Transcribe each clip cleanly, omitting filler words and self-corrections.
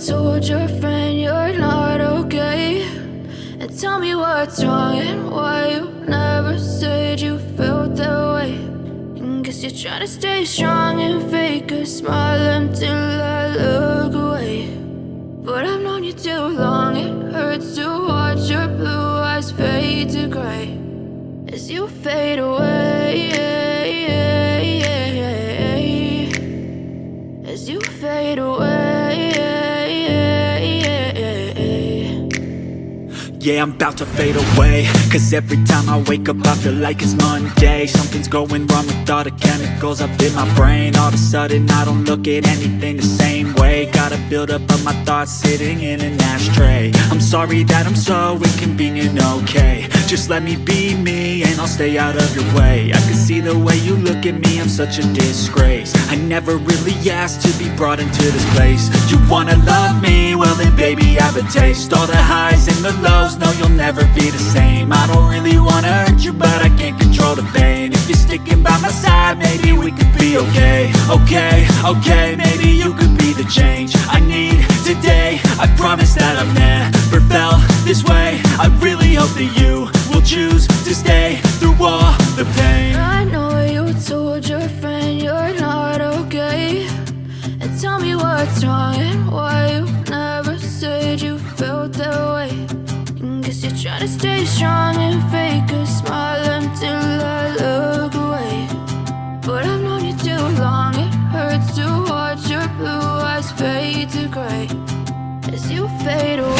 told your friend you're not okay? And tell me what's wrong and why you never said you felt that way. And guess you're trying to stay strong and fake a smile until I look away. But I've known you too long, it hurts to watch your blue eyes fade to gray as you fade away, as you fade away. Yeah, I'm about to fade away, cause every time I wake up I feel like it's Monday. Something's going wrong with all the chemicals up in my brain. All of a sudden I don't look at anything the same way. Got a buildup of my thoughts sitting in an ashtray. I'm sorry that I'm so inconvenient, okay? Just let me be me and I'll stay out of your way. I can see the way you look at me, I'm such a disgrace. I never really asked to be brought into this place. You wanna love me? Well then baby have a taste. All the highs and the lows, no you'll never be the same. I don't really wanna hurt you but I can't control the pain. If you're sticking by my side maybe we could be okay. Okay, maybe you could be the change I need today. I promise that I've never felt this way. I really hope that you will choose to stay through all the pain. I know you told your friend you're not okay. And tell me what's wrong and why you never said you felt that way. And guess you're trying to stay strong and fake a smile until I look away. But I've known you too long, it hurts to watch your blue eyes fade to gray as you fade away,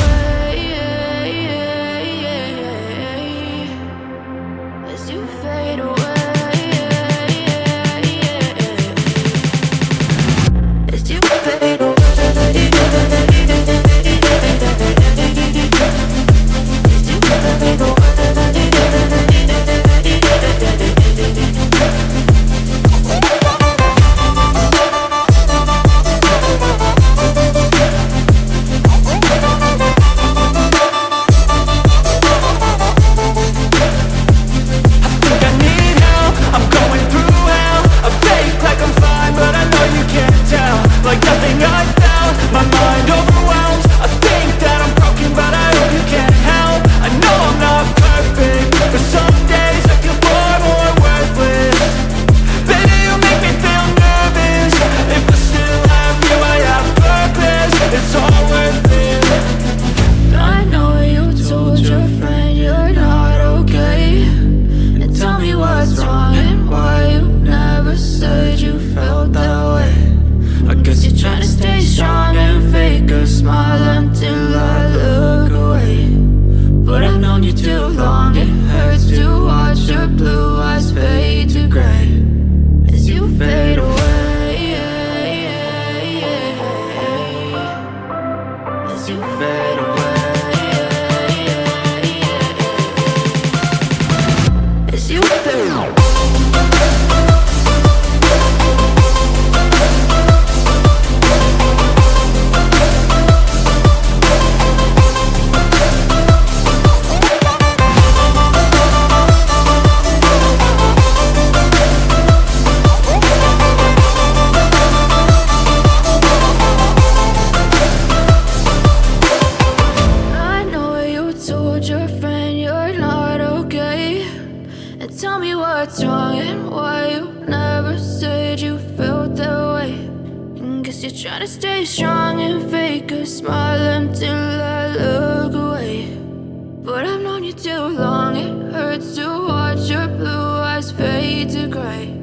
as you fade away, as you fade away. Tell me what's wrong and why you never said you felt that way. And guess you're trying to stay strong and fake a smile until I look away. But I've known you too long, it hurts to watch your blue eyes fade to gray